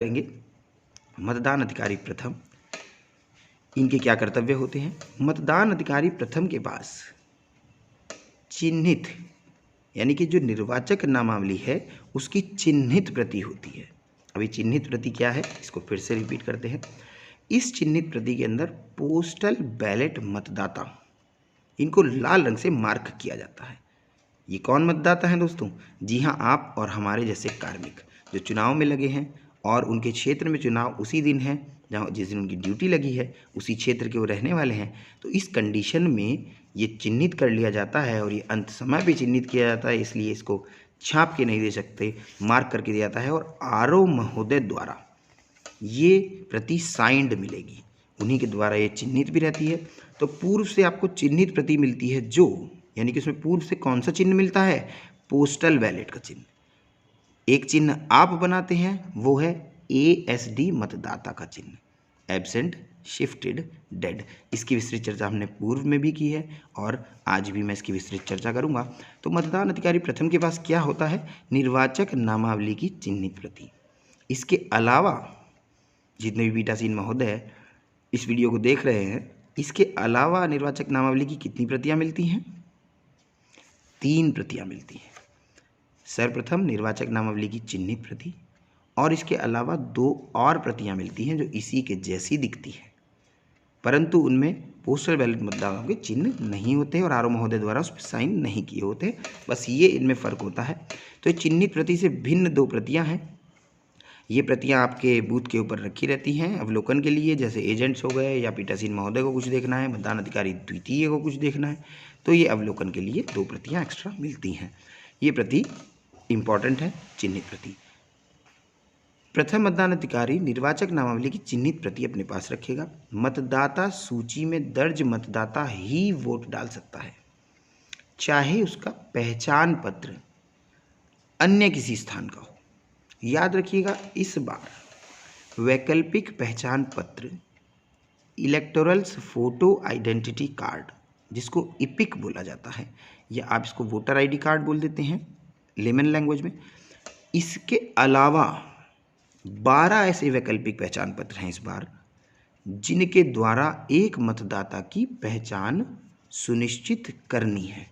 करेंगे मतदान अधिकारी प्रथम, इनके क्या कर्तव्य होते हैं। मतदान अधिकारी प्रथम के पास चिन्हित यानी कि जो निर्वाचक नामावली है उसकी चिन्हित प्रति होती है। अभी चिन्हित प्रति क्या है इसको फिर से रिपीट करते हैं। इस चिन्हित प्रति के अंदर पोस्टल बैलेट मतदाता, इनको लाल रंग से मार्क किया जाता है। ये कौन मतदाता हैं दोस्तों? जी हाँ, आप और हमारे जैसे कार्मिक जो चुनाव में लगे हैं और उनके क्षेत्र में चुनाव उसी दिन है जहाँ जिस दिन उनकी ड्यूटी लगी है, उसी क्षेत्र के वो रहने वाले हैं। तो इस कंडीशन में ये चिन्हित कर लिया जाता है और ये अंत समय पे चिन्हित किया जाता है, इसलिए इसको छाप के नहीं दे सकते, मार्क करके दिया जाता है। और आरओ महोदय द्वारा ये प्रति साइंड मिलेगी, उन्हीं के द्वारा ये चिन्हित भी रहती है। तो पूर्व से आपको चिन्हित प्रति मिलती है जो, यानी कि उसमें पूर्व से कौन सा चिन्ह मिलता है? पोस्टल बैलेट का चिन्ह। एक चिन्ह आप बनाते हैं वो है ASD मतदाता का चिन्ह, एब्सेंट, शिफ्टेड, डेड। इसकी विस्तृत चर्चा हमने पूर्व में भी की है और आज भी मैं इसकी विस्तृत चर्चा करूंगा। तो मतदान अधिकारी प्रथम के पास क्या होता है? निर्वाचक नामावली की चिन्हित प्रति। इसके अलावा जितने भी बीटासीन महोदय इस वीडियो को देख रहे हैं, इसके अलावा निर्वाचक नामावली की कितनी प्रतियां मिलती हैं? 3 प्रतियां मिलती हैं। सर्वप्रथम निर्वाचक नामावली की चिन्हित प्रति और इसके अलावा 2 और प्रतियां मिलती हैं जो इसी के जैसी दिखती है, परंतु उनमें पोस्टल बैलेट मतदाताओं के चिन्ह नहीं होते और आरओ महोदय द्वारा उस पर साइन नहीं किए होते। बस ये इनमें फ़र्क होता है। तो चिन्हित प्रति से भिन्न 2 प्रतियां हैं। ये प्रतियां आपके बूथ के ऊपर रखी रहती हैं अवलोकन के लिए, जैसे एजेंट्स हो गए या पीठासीन महोदय को कुछ देखना है, मतदान अधिकारी द्वितीय को कुछ देखना है, तो ये अवलोकन के लिए 2 प्रतियां एक्स्ट्रा मिलती हैं। ये प्रति इम्पॉर्टेंट है, चिन्हित प्रति। प्रथम मतदान अधिकारी निर्वाचक नामावली की चिन्हित प्रति अपने पास रखेगा। मतदाता सूची में दर्ज मतदाता ही वोट डाल सकता है, चाहे उसका पहचान पत्र अन्य किसी स्थान का हो। याद रखिएगा, इस बार वैकल्पिक पहचान पत्र, इलेक्टोरल्स फोटो आइडेंटिटी कार्ड, जिसको इपिक बोला जाता है, या आप इसको वोटर आईडी कार्ड बोल देते हैं लेमन लैंग्वेज में। इसके अलावा 12 ऐसे वैकल्पिक पहचान पत्र हैं इस बार जिनके द्वारा एक मतदाता की पहचान सुनिश्चित करनी है।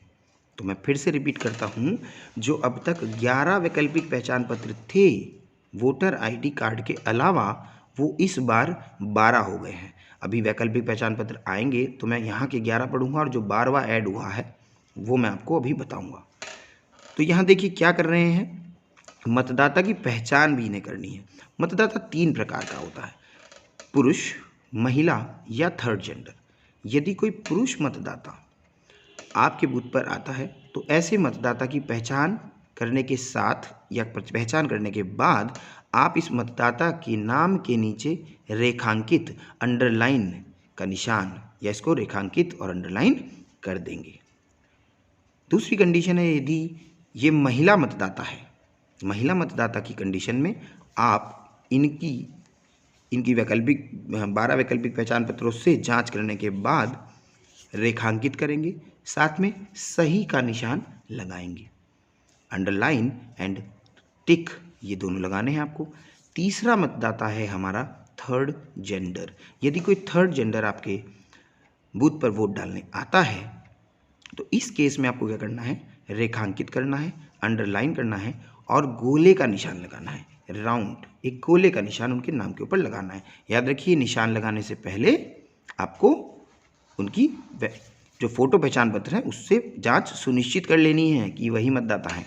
तो मैं फिर से रिपीट करता हूं, जो अब तक 11 वैकल्पिक पहचान पत्र थे वोटर आईडी कार्ड के अलावा, वो इस बार 12 हो गए हैं। अभी वैकल्पिक पहचान पत्र आएंगे तो मैं यहाँ के 11 पढ़ूंगा और जो 12वां ऐड हुआ है वो मैं आपको अभी बताऊंगा। तो यहाँ देखिए क्या कर रहे हैं, मतदाता की पहचान भी इन्हें करनी है। मतदाता 3 प्रकार का होता है, पुरुष, महिला या थर्ड जेंडर। यदि कोई पुरुष मतदाता आपके बूथ पर आता है तो ऐसे मतदाता की पहचान करने के साथ या पहचान करने के बाद आप इस मतदाता के नाम के नीचे रेखांकित अंडरलाइन का निशान या इसको रेखांकित और अंडरलाइन कर देंगे। दूसरी कंडीशन है, यदि ये महिला मतदाता है, महिला मतदाता की कंडीशन में आप इनकी वैकल्पिक 12 वैकल्पिक पहचान पत्रों से जांच करने के बाद रेखांकित करेंगे, साथ में सही का निशान लगाएंगे। अंडरलाइन एंड टिक ये दोनों लगाने हैं आपको। तीसरा मतदाता है हमारा थर्ड जेंडर। यदि कोई थर्ड जेंडर आपके बूथ पर वोट डालने आता है तो इस केस में आपको क्या करना है, रेखांकित करना है, अंडरलाइन करना है और गोले का निशान लगाना है। राउंड एक गोले का निशान उनके नाम के ऊपर लगाना है। याद रखिए, निशान लगाने से पहले आपको उनकी जो फोटो पहचान पत्र है उससे जांच सुनिश्चित कर लेनी है कि वही मतदाता है।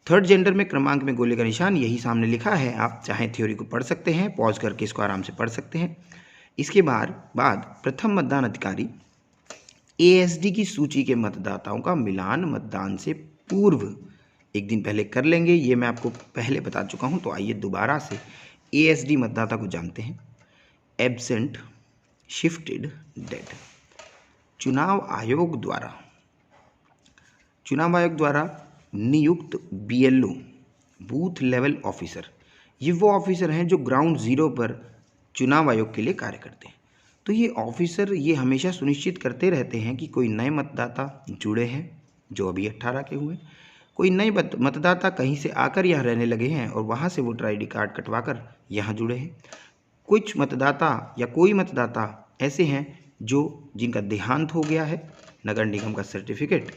थर्ड जेंडर में क्रमांक में गोले का निशान यही सामने लिखा है, आप चाहे थ्योरी को पढ़ सकते हैं, पॉज करके इसको आराम से पढ़ सकते हैं। इसके बाद प्रथम मतदान अधिकारी ASD की सूची के मतदाताओं का मिलान मतदान से पूर्व एक दिन पहले कर लेंगे। ये मैं आपको पहले बता चुका हूँ, तो आइए दोबारा से ASD मतदाता को जानते हैं। Absent, shifted, dead. चुनाव आयोग द्वारा नियुक्त BLO, बूथ लेवल ऑफिसर, ये वो ऑफिसर हैं जो ग्राउंड जीरो पर चुनाव आयोग के लिए कार्य करते हैं। तो ये ऑफिसर ये हमेशा सुनिश्चित करते रहते हैं कि कोई नए मतदाता जुड़े हैं जो अभी 18 के हुए, कोई नए मतदाता कहीं से आकर यहाँ रहने लगे हैं और वहाँ से वोटर ID कार्ड कटवाकर यहाँ जुड़े हैं। कुछ मतदाता या कोई मतदाता ऐसे हैं जिनका देहांत हो गया है, नगर निगम का सर्टिफिकेट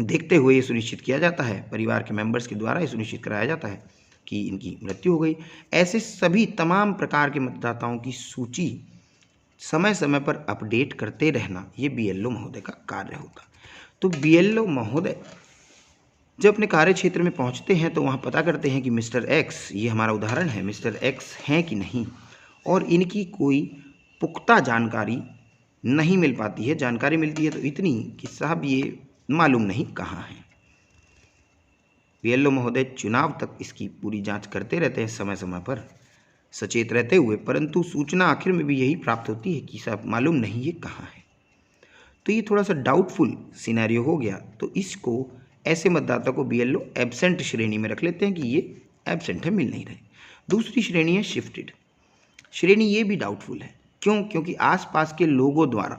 देखते हुए ये सुनिश्चित किया जाता है, परिवार के मेंबर्स के द्वारा ये सुनिश्चित कराया जाता है कि इनकी मृत्यु हो गई। ऐसे सभी तमाम प्रकार के मतदाताओं की सूची समय समय पर अपडेट करते रहना ये BLO महोदय का कार्य होता। तो BLO महोदय जब अपने कार्य क्षेत्र में पहुंचते हैं तो वहां पता करते हैं कि मिस्टर एक्स, ये हमारा उदाहरण है, मिस्टर एक्स हैं कि नहीं, और इनकी कोई पुख्ता जानकारी नहीं मिल पाती है। जानकारी मिलती है तो इतनी कि साहब ये मालूम नहीं कहाँ है। BLO महोदय चुनाव तक इसकी पूरी जांच करते रहते हैं समय समय पर, सचेत रहते हुए, परंतु सूचना आखिर में भी यही प्राप्त होती है कि साहब मालूम नहीं ये कहाँ है। तो ये थोड़ा सा डाउटफुल सिनेरियो हो गया, तो इसको ऐसे मतदाता को BLO एब्सेंट श्रेणी में रख लेते हैं कि ये एब्सेंट है, मिल नहीं रहे। दूसरी श्रेणी है शिफ्टेड श्रेणी। ये भी डाउटफुल है। क्यों? क्योंकि आसपास के लोगों द्वारा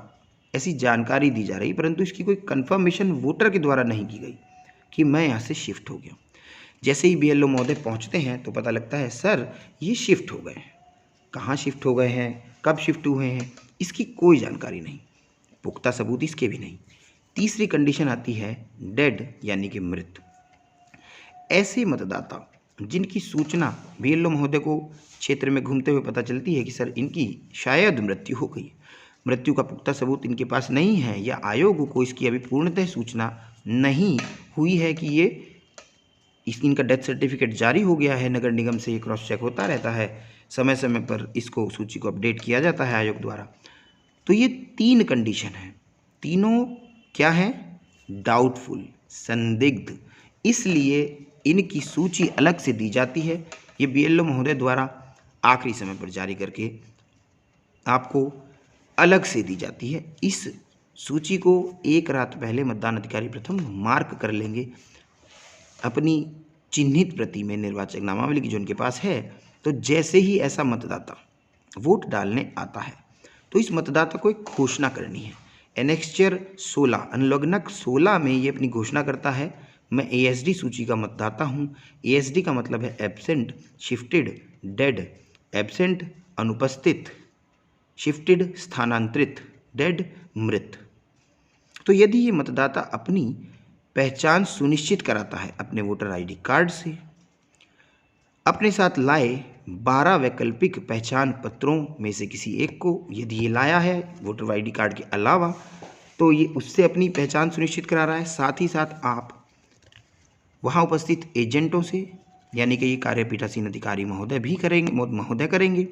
ऐसी जानकारी दी जा रही, परंतु इसकी कोई कंफर्मेशन वोटर के द्वारा नहीं की गई कि मैं यहाँ से शिफ्ट हो गया। जैसे ही BLO महोदय पहुँचते हैं तो पता लगता है सर ये शिफ्ट हो गए हैं। कहाँ शिफ्ट हो गए हैं, कब शिफ्ट हुए हैं, इसकी कोई जानकारी नहीं, पुख्ता सबूत इसके भी नहीं। तीसरी कंडीशन आती है डेड यानी कि मृत। ऐसे मतदाता जिनकी सूचना BLO महोदय को क्षेत्र में घूमते हुए पता चलती है कि सर इनकी शायद मृत्यु हो गई, मृत्यु का पुख्ता सबूत इनके पास नहीं है, या आयोग को इसकी अभी पूर्णतः सूचना नहीं हुई है कि इनका डेथ सर्टिफिकेट जारी हो गया है नगर निगम से, ये क्रॉस चेक होता रहता है, समय समय पर इसको सूची को अपडेट किया जाता है आयोग द्वारा। तो ये 3 कंडीशन है, तीनों क्या हैं? डाउटफुल, संदिग्ध, इसलिए इनकी सूची अलग से दी जाती है। ये BLO महोदय द्वारा आखिरी समय पर जारी करके आपको अलग से दी जाती है। इस सूची को एक रात पहले मतदान अधिकारी प्रथम मार्क कर लेंगे अपनी चिन्हित प्रति में निर्वाचक नामावली की जो उनके पास है। तो जैसे ही ऐसा मतदाता वोट डालने आता है तो इस मतदाता को एक घोषणा करनी है। एनेक्स्चर 16 अनुलग्नक 16 में ये अपनी घोषणा करता है, मैं ASD सूची का मतदाता हूँ। ASD का मतलब है एब्सेंट, शिफ्टेड, डेड। एब्सेंट अनुपस्थित, शिफ्टेड स्थानांतरित, डेड मृत। तो यदि ये मतदाता अपनी पहचान सुनिश्चित कराता है अपने वोटर ID कार्ड से, अपने साथ लाए 12 वैकल्पिक पहचान पत्रों में से किसी एक को, यदि ये लाया है वोटर ID कार्ड के अलावा, तो ये उससे अपनी पहचान सुनिश्चित करा रहा है। साथ ही साथ आप वहाँ उपस्थित एजेंटों से, यानी कि ये कार्य पीठासीन अधिकारी महोदय भी करेंगे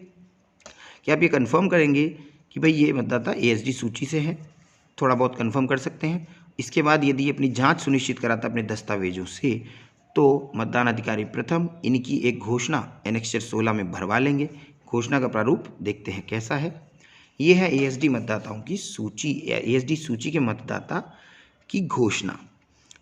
कि आप ये कंफर्म करेंगे कि भाई ये मतदाता ASD सूची से है, थोड़ा बहुत कंफर्म कर सकते हैं। इसके बाद यदि ये अपनी जांच सुनिश्चित कराता अपने दस्तावेजों से, तो मतदान अधिकारी प्रथम इनकी एक घोषणा एनेक्स्चर 16 में भरवा लेंगे। घोषणा का प्रारूप देखते हैं कैसा है। ये है ASD मतदाताओं की सूची, ASD सूची के मतदाता की घोषणा।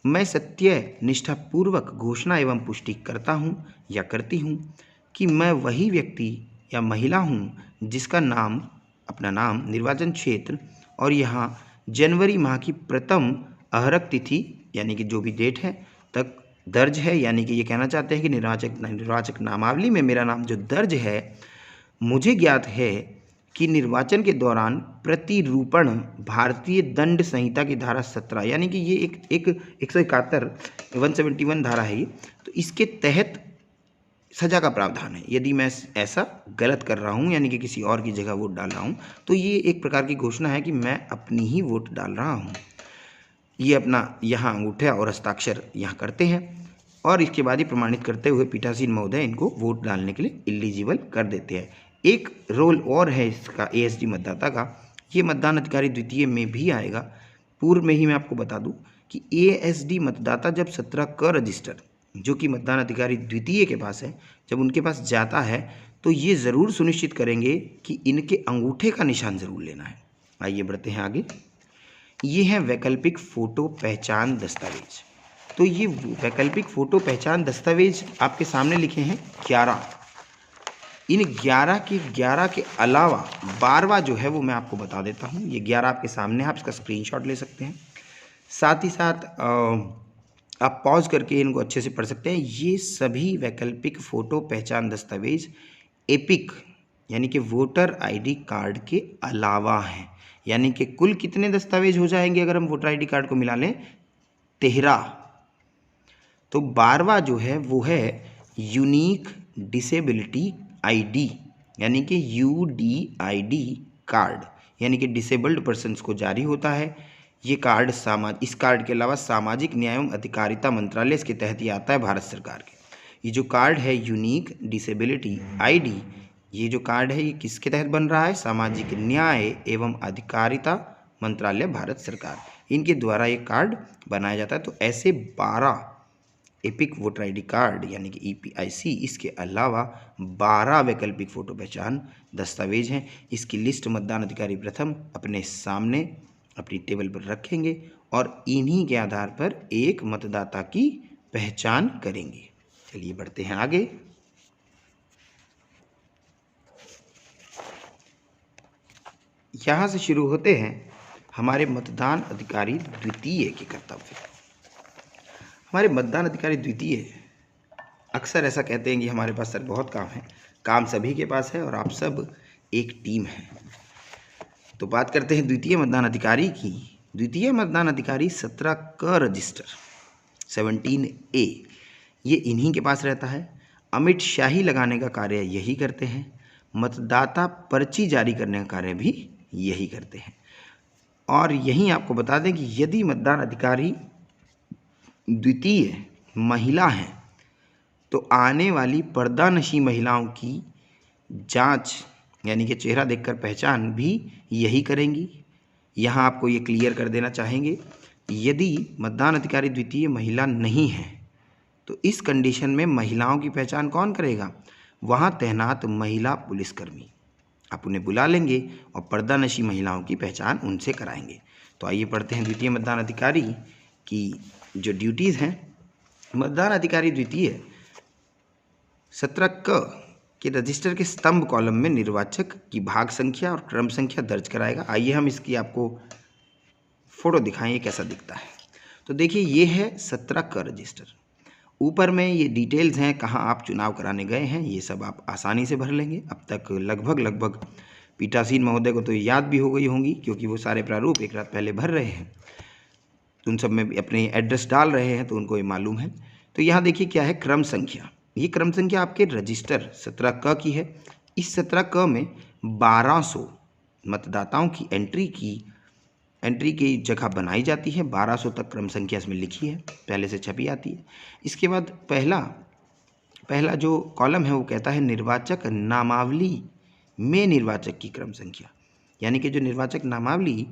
मैं सत्य निष्ठापूर्वक घोषणा एवं पुष्टि करता हूँ या करती हूँ कि मैं वही व्यक्ति या महिला हूँ जिसका नाम, अपना नाम, निर्वाचन क्षेत्र और यहाँ जनवरी माह की प्रथम अहरक तिथि यानी कि जो भी डेट है तक दर्ज है। यानी कि ये कहना चाहते हैं कि निर्वाचक नामावली में मेरा नाम जो दर्ज है, मुझे ज्ञात है कि निर्वाचन के दौरान प्रतिरूपण भारतीय दंड संहिता की धारा 17, यानी कि ये एक 171 171 धारा है ये, तो इसके तहत सजा का प्रावधान है। यदि मैं ऐसा गलत कर रहा हूँ, यानी कि किसी और की जगह वोट डाल रहा हूँ, तो ये एक प्रकार की घोषणा है कि मैं अपनी ही वोट डाल रहा हूँ। ये अपना यहाँ अंगूठा और हस्ताक्षर यहाँ करते हैं और इसके बाद ही प्रमाणित करते हुए पीठासीन महोदय इनको वोट डालने के लिए एलिजिबल कर देते हैं। एक रोल और है इसका ASD मतदाता का, ये मतदान अधिकारी द्वितीय में भी आएगा। पूर्व में ही मैं आपको बता दूं कि ASD मतदाता जब 17 क रजिस्टर जो कि मतदान अधिकारी द्वितीय के पास है, जब उनके पास जाता है तो ये ज़रूर सुनिश्चित करेंगे कि इनके अंगूठे का निशान ज़रूर लेना है। आइए बढ़ते हैं आगे। ये है वैकल्पिक फ़ोटो पहचान दस्तावेज। तो ये वैकल्पिक फ़ोटो पहचान दस्तावेज आपके सामने लिखे हैं 11। इन 11 के अलावा 12वां जो है वो मैं आपको बता देता हूँ। ये 11 आपके सामने है, आप इसका स्क्रीनशॉट ले सकते हैं। साथ ही साथ आप पॉज करके इनको अच्छे से पढ़ सकते हैं। ये सभी वैकल्पिक फ़ोटो पहचान दस्तावेज एपिक यानी कि वोटर आईडी कार्ड के अलावा हैं। यानी कि कुल कितने दस्तावेज हो जाएंगे अगर हम वोटर आईडी कार्ड को मिला लें? 13। तो 12वां जो है वो है यूनिक डिसेबिलिटी आईडी यानी कि UDID कार्ड, यानी कि डिसेबल्ड पर्सन्स को जारी होता है। ये कार्ड इस कार्ड के अलावा सामाजिक न्याय एवं अधिकारिता मंत्रालय इसके तहत ही आता है भारत सरकार के। ये जो कार्ड है यूनिक डिसेबिलिटी आईडी, ये जो कार्ड है ये किसके तहत बन रहा है? सामाजिक न्याय एवं अधिकारिता मंत्रालय भारत सरकार, इनके द्वारा ये कार्ड बनाया जाता है। तो ऐसे 12 एपिक वोटर आईडी कार्ड यानी कि EPIC, इसके अलावा 12 वैकल्पिक फ़ोटो पहचान दस्तावेज हैं। इसकी लिस्ट मतदान अधिकारी प्रथम अपने सामने अपनी टेबल पर रखेंगे और इन्हीं के आधार पर एक मतदाता की पहचान करेंगे। चलिए बढ़ते हैं आगे। यहाँ से शुरू होते हैं हमारे मतदान अधिकारी द्वितीय के कर्तव्य। हमारे मतदान अधिकारी द्वितीय अक्सर ऐसा कहते हैं कि हमारे पास सर बहुत काम है, काम सभी के पास है और आप सब एक टीम है। तो बात करते हैं द्वितीय मतदान अधिकारी की। द्वितीय मतदान अधिकारी 17 क रजिस्टर 17A ये इन्हीं के पास रहता है। अमिट शाही लगाने का कार्य यही करते हैं। मतदाता पर्ची जारी करने का कार्य भी यही करते हैं। और यहीं आपको बता दें कि यदि मतदान अधिकारी द्वितीय महिला हैं तो आने वाली पर्दानशी महिलाओं की जांच यानी कि चेहरा देखकर पहचान भी यही करेंगी। यहाँ आपको ये क्लियर कर देना चाहेंगे, यदि मतदान अधिकारी द्वितीय महिला नहीं है तो इस कंडीशन में महिलाओं की पहचान कौन करेगा? वहाँ तैनात महिला पुलिसकर्मी, आप उन्हें बुला लेंगे और पर्दानशी महिलाओं की पहचान उनसे कराएंगे। तो आइए पढ़ते हैं द्वितीय मतदान अधिकारी की जो ड्यूटीज़ हैं। मतदान अधिकारी द्वितीय 17 क के रजिस्टर के स्तंभ कॉलम में निर्वाचक की भाग संख्या और क्रम संख्या दर्ज कराएगा। आइए हम इसकी आपको फोटो दिखाएं ये कैसा दिखता है। तो देखिए ये है 17 क रजिस्टर। ऊपर में ये डिटेल्स हैं कहाँ आप चुनाव कराने गए हैं, ये सब आप आसानी से भर लेंगे। अब तक लगभग पीठासीन महोदय को तो याद भी हो गई होंगी क्योंकि वो सारे प्रारूप एक रात पहले भर रहे हैं, उन सब में अपने एड्रेस डाल रहे हैं तो उनको ये मालूम है। तो यहाँ देखिए क्या है क्रम संख्या। ये क्रम संख्या आपके रजिस्टर 17 क की है। इस 17 क में 1200 मतदाताओं की एंट्री की जगह बनाई जाती है। 1200 तक क्रम संख्या इसमें लिखी है, पहले से छपी आती है। इसके बाद पहला जो कॉलम है वो कहता है निर्वाचक नामावली में निर्वाचक की क्रम संख्या, यानी कि जो निर्वाचक नामावली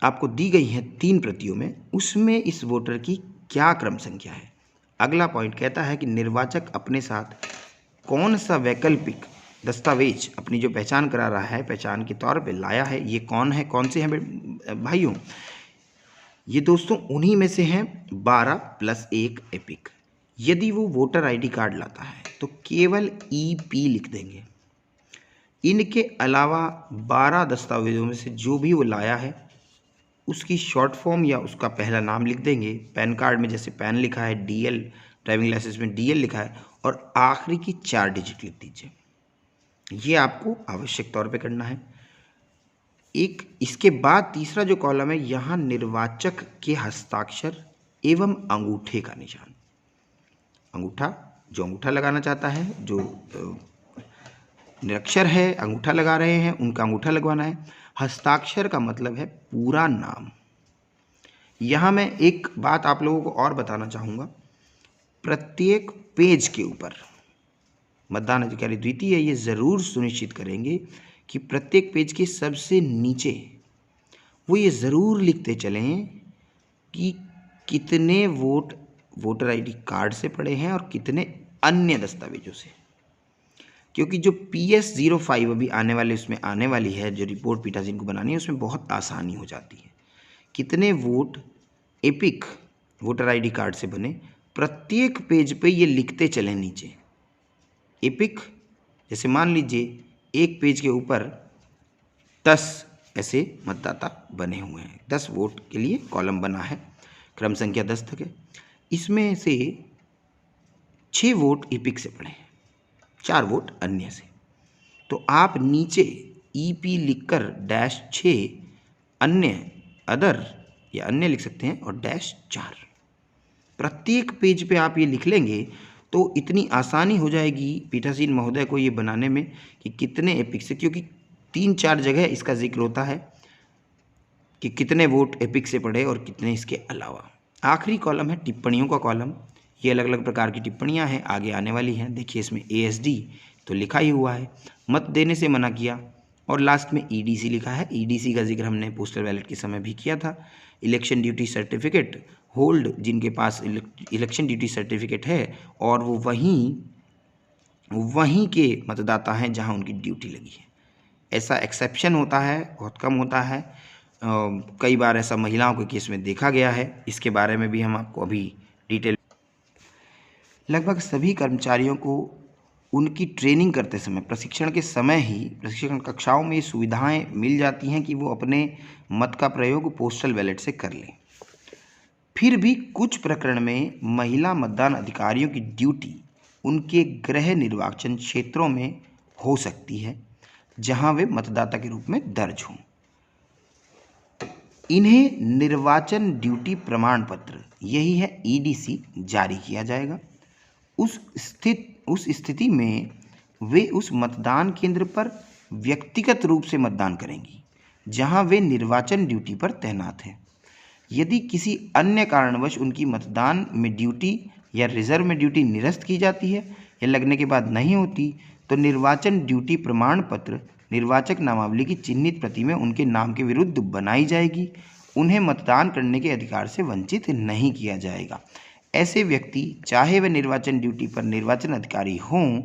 आपको दी गई है 3 प्रतियों में, उसमें इस वोटर की क्या क्रम संख्या है। अगला पॉइंट कहता है कि निर्वाचक अपने साथ कौन सा वैकल्पिक दस्तावेज अपनी जो पहचान करा रहा है, पहचान के तौर पे लाया है, ये कौन है, कौन से हैं भाइयों? ये दोस्तों उन्हीं में से हैं 12+1 एपिक। यदि वो वोटर आईडी कार्ड लाता है तो केवल EP लिख देंगे। इनके अलावा 12 दस्तावेजों में से जो भी वो लाया है उसकी शॉर्ट फॉर्म या उसका पहला नाम लिख देंगे। पैन कार्ड में जैसे पैन लिखा है, DL, ड्राइविंग लाइसेंस में DL लिखा है, और आखिरी की 4 डिजिट लिख दीजिए। ये आपको आवश्यक तौर पे करना है। इसके बाद तीसरा जो कॉलम है, यहाँ निर्वाचक के हस्ताक्षर एवं अंगूठे का निशान। जो अंगूठा लगाना चाहता है, जो निरक्षर है अंगूठा लगा रहे हैं, उनका अंगूठा लगवाना है। हस्ताक्षर का मतलब है पूरा नाम। यहाँ मैं एक बात आप लोगों को और बताना चाहूँगा, प्रत्येक पेज के ऊपर मतदान अधिकारी द्वितीय ये ज़रूर सुनिश्चित करेंगे कि प्रत्येक पेज के सबसे नीचे वो ये ज़रूर लिखते चलें कि कितने वोट वोटर आईडी कार्ड से पड़े हैं और कितने अन्य दस्तावेजों से। क्योंकि जो PS05 अभी आने वाले उसमें आने वाली है, जो रिपोर्ट पीठासीन को बनानी है, उसमें बहुत आसानी हो जाती है। कितने vote epic voter ID card से बने, प्रत्येक पेज पे ये लिखते चलें नीचे। एपिक जैसे मान लीजिए एक पेज के ऊपर 10 ऐसे मतदाता बने हुए हैं, 10 वोट के लिए कॉलम बना है, क्रम संख्या 10 तक है। इसमें से 6 वोट एपिक से पड़े हैं, 4 वोट अन्य से। तो आप नीचे ईपी लिखकर -6 अन्य, अदर या अन्य लिख सकते हैं, और -4 प्रत्येक पेज पे आप ये लिख लेंगे तो इतनी आसानी हो जाएगी पीठासीन महोदय को ये बनाने में कि कितने एपिक से, क्योंकि 3-4 जगह इसका जिक्र होता है कि कितने वोट एपिक से पढ़े और कितने इसके अलावा। आखिरी कॉलम है टिप्पणियों का कॉलम। ये अलग अलग प्रकार की टिप्पणियां हैं, आगे आने वाली हैं। देखिए इसमें ASD तो लिखा ही हुआ है, मत देने से मना किया, और लास्ट में EDC लिखा है। EDC का जिक्र हमने पोस्टल बैलेट के समय भी किया था। इलेक्शन ड्यूटी सर्टिफिकेट होल्ड, जिनके पास इलेक्शन ड्यूटी सर्टिफिकेट है और वो वहीं के मतदाता हैं जहां उनकी ड्यूटी लगी है। ऐसा एक्सेप्शन होता है, बहुत कम होता है। कई बार ऐसा महिलाओं के केस में देखा गया है। इसके बारे में भी हम आपको अभी डिटेल। लगभग सभी कर्मचारियों को उनकी ट्रेनिंग करते समय, प्रशिक्षण के समय ही प्रशिक्षण कक्षाओं में ये सुविधाएं मिल जाती हैं कि वो अपने मत का प्रयोग पोस्टल बैलेट से कर लें। फिर भी कुछ प्रकरण में महिला मतदान अधिकारियों की ड्यूटी उनके गृह निर्वाचन क्षेत्रों में हो सकती है जहां वे मतदाता के रूप में दर्ज हों। इन्हें निर्वाचन ड्यूटी प्रमाण पत्र, यही है EDC, जारी किया जाएगा। उस स्थिति में वे उस मतदान केंद्र पर व्यक्तिगत रूप से मतदान करेंगी जहां वे निर्वाचन ड्यूटी पर तैनात हैं। यदि किसी अन्य कारणवश उनकी मतदान में ड्यूटी या रिजर्व में ड्यूटी निरस्त की जाती है या लगने के बाद नहीं होती, तो निर्वाचन ड्यूटी प्रमाण पत्र निर्वाचक नामावली की चिन्हित प्रति में उनके नाम के विरुद्ध बनाई जाएगी। उन्हें मतदान करने के अधिकार से वंचित नहीं किया जाएगा। ऐसे व्यक्ति, चाहे वे निर्वाचन ड्यूटी पर निर्वाचन अधिकारी हों